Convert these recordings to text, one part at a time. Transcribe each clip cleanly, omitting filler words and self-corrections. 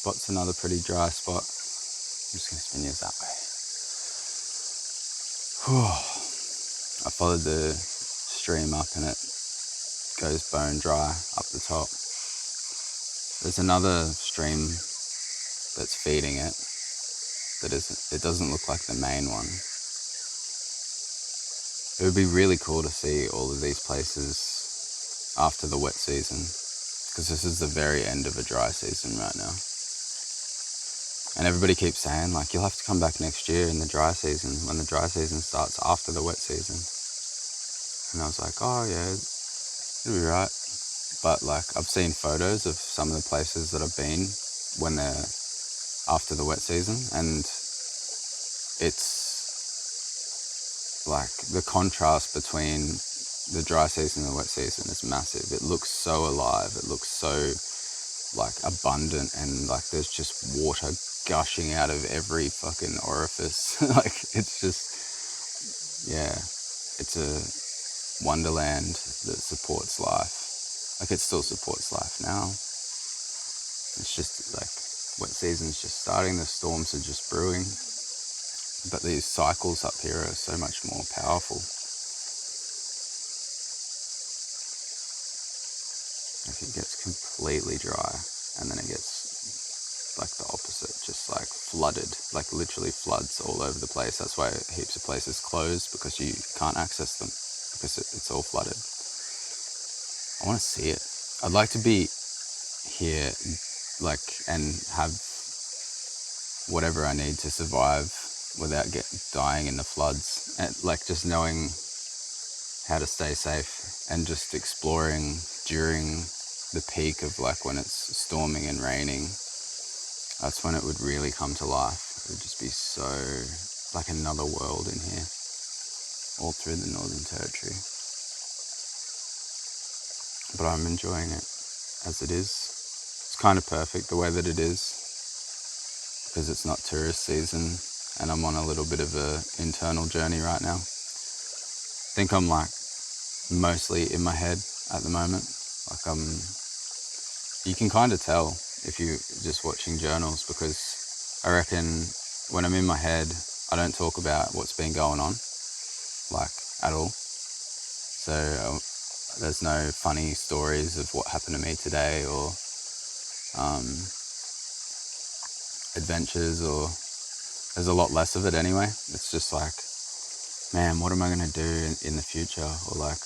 spot's another pretty dry spot. I'm just going to spin yours that way. I followed the stream up and it goes bone dry up the top. There's another stream that's feeding it that it doesn't look like the main one. It would be really cool to see all of these places after the wet season, because this is the very end of a dry season right now. And everybody keeps saying, like, you'll have to come back next year in the dry season, when the dry season starts after the wet season. And I was like, oh yeah, it'll be right. But like, I've seen photos of some of the places that I've been when they're after the wet season, and it's like the contrast between the dry season and the wet season is massive. It looks so alive. It looks so like abundant, and like there's just water gushing out of every fucking orifice. Like it's just, yeah, it's a wonderland that supports life. Like it still supports life now. It's just like wet season's just starting, the storms are just brewing. But these cycles up here are so much more powerful. Like it gets completely dry and then it gets like the opposite, just like flooded, like literally floods all over the place. That's why heaps of places close, because you can't access them because it's all flooded. I want to see it. I'd like to be here like and have whatever I need to survive without dying in the floods, and like just knowing how to stay safe and just exploring during the peak of like when it's storming and raining. That's when it would really come to life. It would just be so like another world in here, all through the Northern Territory. But I'm enjoying it as it is. It's kind of perfect the way that it is, because it's not tourist season and I'm on a little bit of a internal journey right now. I think I'm like mostly in my head at the moment. Like you can kind of tell if you're just watching journals, because I reckon when I'm in my head, I don't talk about what's been going on, like at all. So there's no funny stories of what happened to me today, or adventures, or there's a lot less of it anyway. It's just like, man, what am I going to do in the future? Or like,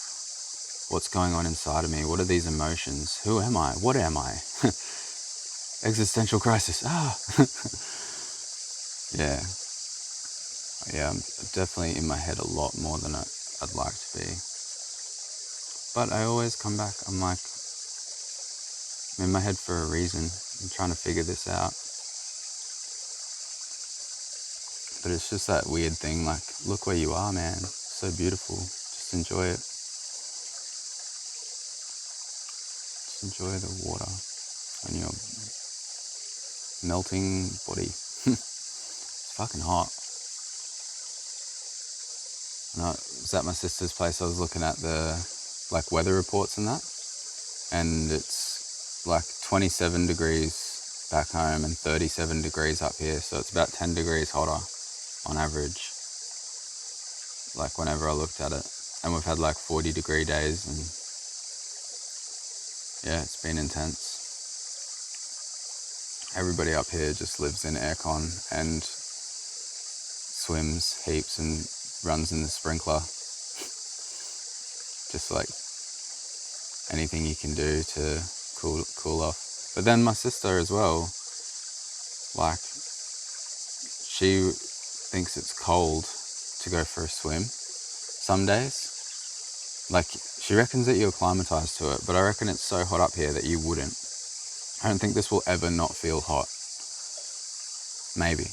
what's going on inside of me? What are these emotions? Who am I? What am I? Existential crisis. Yeah. Yeah, I'm definitely in my head a lot more than I'd like to be. But I always come back. I'm like, I'm in my head for a reason. I'm trying to figure this out. But it's just that weird thing, like, look where you are, man. So beautiful. Just enjoy it. Just enjoy the water on your melting body. It's fucking hot. And I was at my sister's place. I was looking at the like weather reports and that, and it's like 27 degrees back home and 37 degrees up here. So it's about 10 degrees hotter on average, like whenever I looked at it. And we've had like 40-degree days, and yeah, it's been intense. Everybody up here just lives in aircon and swims heaps and runs in the sprinkler. Just like anything you can do to cool off. But then my sister as well, like, she thinks it's cold to go for a swim some days. Like, she reckons that you're acclimatized to it, but I reckon it's so hot up here that you wouldn't. I don't think this will ever not feel hot. Maybe.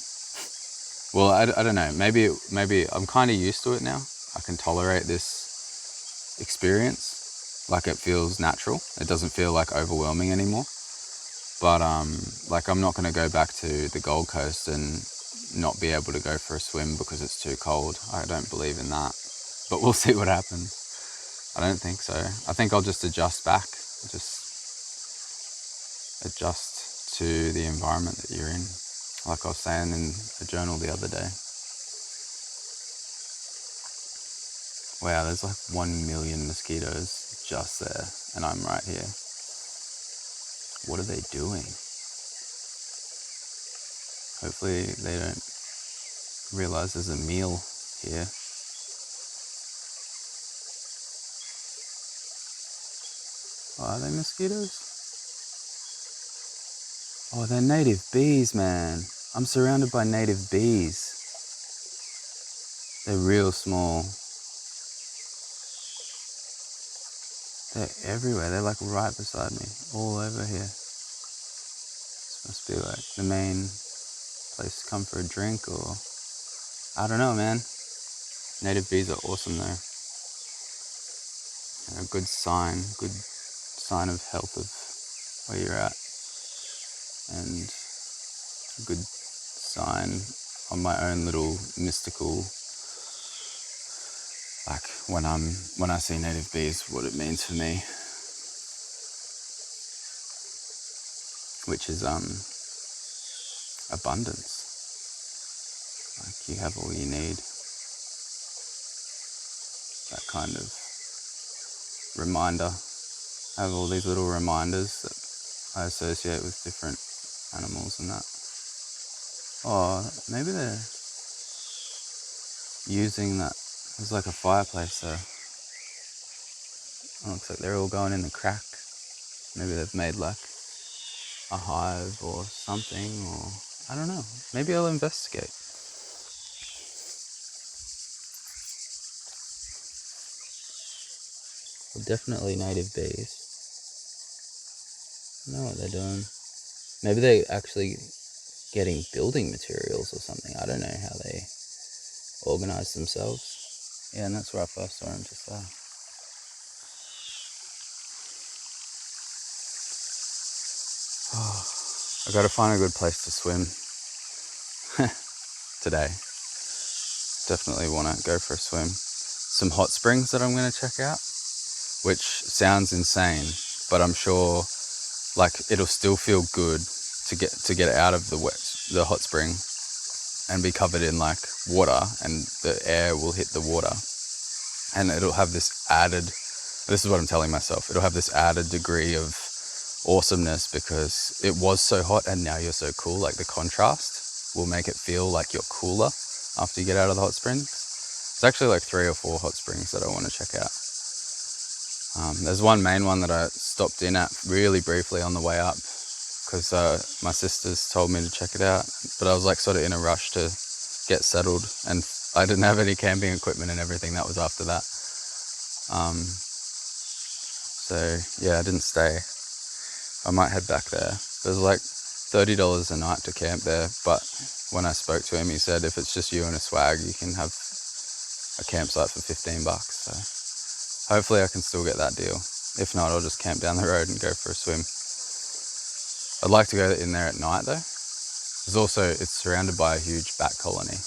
Well, I don't know. Maybe I'm kind of used to it now. I can tolerate this experience. Like, it feels natural. It doesn't feel like overwhelming anymore. But like, I'm not going to go back to the Gold Coast and not be able to go for a swim because it's too cold. I don't believe in that. But we'll see what happens. I don't think so. I think I'll just adjust back. Just adjust to the environment that you're in. Like I was saying in a journal the other day. Wow, there's like 1 million mosquitoes just there, and I'm right here. What are they doing? Hopefully they don't realize there's a meal here. Oh, are they mosquitoes? Oh, they're native bees, man. I'm surrounded by native bees. They're real small. They're everywhere. They're like right beside me, all over here. This must be like the main place to come for a drink, or I don't know, man. Native bees are awesome though. And a good sign of health of where you're at, and a good sign on my own little mystical, like when I see native bees, what it means for me, which is abundance. Like you have all you need. That kind of reminder. I have all these little reminders that I associate with different animals and that. Oh, maybe they're using that. There's like a fireplace there. It looks like they're all going in the crack. Maybe they've made like a hive or something, or I don't know. Maybe I'll investigate. Well, definitely native bees. I don't know what they're doing. Maybe they're actually getting building materials or something. I don't know how they organize themselves. Yeah, and that's where I first saw him, just there. I gotta find a good place to swim today. Definitely wanna go for a swim. Some hot springs that I'm gonna check out, which sounds insane, but I'm sure like it'll still feel good to get out of the hot spring and be covered in like water, and the air will hit the water, and it'll have this is what I'm telling myself, it'll have this added degree of awesomeness because it was so hot and now you're so cool. Like the contrast will make it feel like you're cooler after you get out of the hot springs. It's actually like 3 or 4 hot springs that I want to check out. There's one main one that I stopped in at really briefly on the way up because my sisters told me to check it out, but I was like sort of in a rush to get settled, and I didn't have any camping equipment and everything. That was after that. So yeah, I didn't stay. I might head back there. There's like $30 a night to camp there, but when I spoke to him, he said if it's just you and a swag, you can have a campsite for $15. So hopefully I can still get that deal. If not, I'll just camp down the road and go for a swim. I'd like to go in there at night though. It's surrounded by a huge bat colony.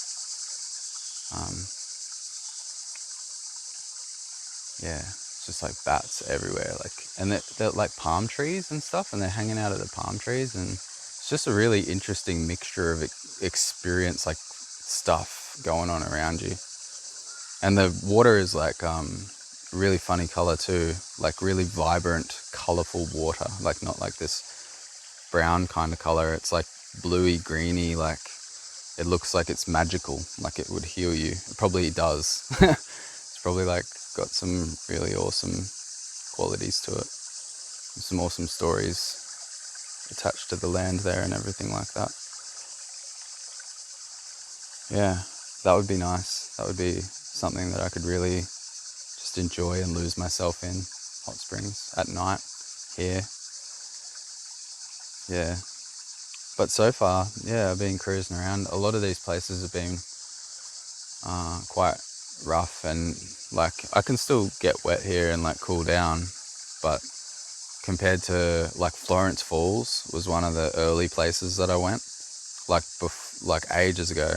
Yeah, it's just like bats everywhere. And they're like palm trees and stuff, and they're hanging out of the palm trees, and it's just a really interesting mixture of experience, like stuff going on around you. And the water is like really funny color too, like really vibrant, colorful water, like not like this brown kind of color. It's like bluey, greeny, like it looks like it's magical, like it would heal you. It probably does. It's probably like got some really awesome qualities to it. Some awesome stories attached to the land there and everything like that. Yeah, that would be nice. That would be something that I could really just enjoy and lose myself in. Hot springs at night here. Yeah. But so far, yeah, I've been cruising around. A lot of these places have been quite rough, and like I can still get wet here and like cool down, but compared to like Florence Falls was one of the early places that I went, like ages ago,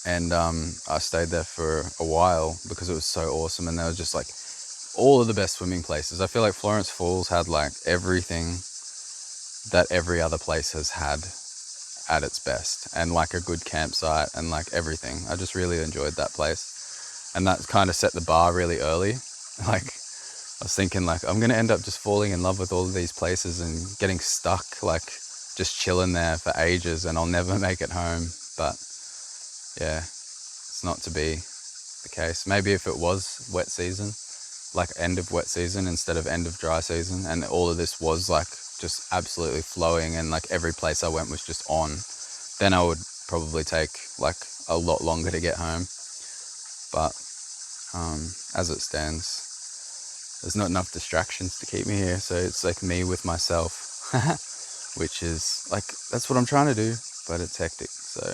and I stayed there for a while because it was so awesome, and they were just like all of the best swimming places. I feel like Florence Falls had like everything that every other place has had at its best, and like a good campsite and like everything. I just really enjoyed that place, and that kind of set the bar really early. Like I was thinking like I'm gonna end up just falling in love with all of these places and getting stuck like just chilling there for ages, and I'll never make it home. But yeah, it's not to be the case. Maybe if it was wet season, like end of wet season instead of end of dry season, and all of this was like just absolutely flowing and like every place I went was just on, then I would probably take like a lot longer to get home. But as it stands, there's not enough distractions to keep me here, so it's like me with myself, which is like, that's what I'm trying to do, but it's hectic. So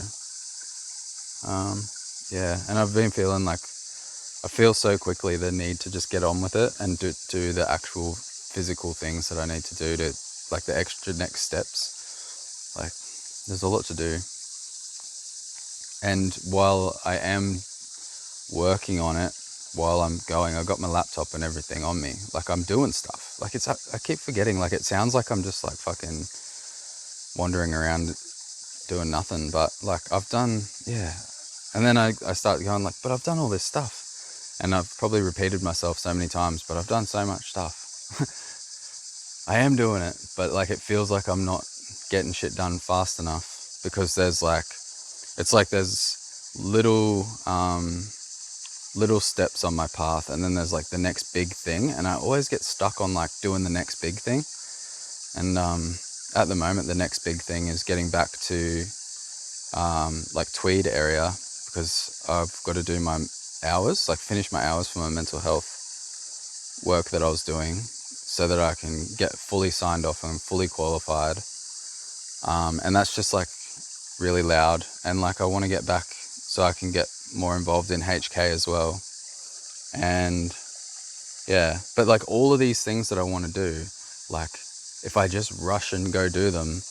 yeah, and I've been feeling like I feel so quickly the need to just get on with it and do the actual physical things that I need to do to like the extra next steps. Like there's a lot to do. And while I am working on it, while I'm going, I got my laptop and everything on me. Like I'm doing stuff. Like I keep forgetting, like it sounds like I'm just like fucking wandering around doing nothing, but like I've done, yeah. And then I start going like, but I've done all this stuff. And I've probably repeated myself so many times, but I've done so much stuff. I am doing it, but like it feels like I'm not getting shit done fast enough, because there's like, it's like there's little steps on my path, and then there's like the next big thing, and I always get stuck on like doing the next big thing. And at the moment, the next big thing is getting back to like Tweed area, because I've got to do my hours, like finish my hours for my mental health work that I was doing, so that I can get fully signed off and fully qualified. And that's just like really loud, and like I want to get back so I can get more involved in HK as well. And yeah, but like all of these things that I want to do, like if I just rush and go do them,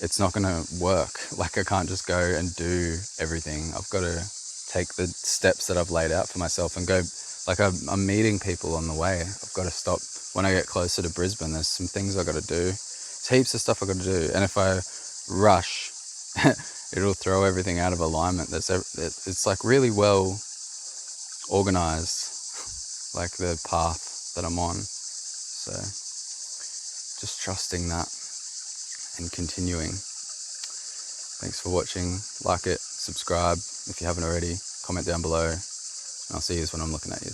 it's not going to work. Like I can't just go and do everything. I've got to take the steps that I've laid out for myself and go. Like I'm meeting people on the way. I've got to stop when I get closer to Brisbane. There's some things I've got to do. There's heaps of stuff I've got to do. And if I rush, it'll throw everything out of alignment. It's like really well organized, like the path that I'm on. So just trusting that and continuing. Thanks for watching. Like it, subscribe if you haven't already, comment down below, and I'll see you when I'm looking at you.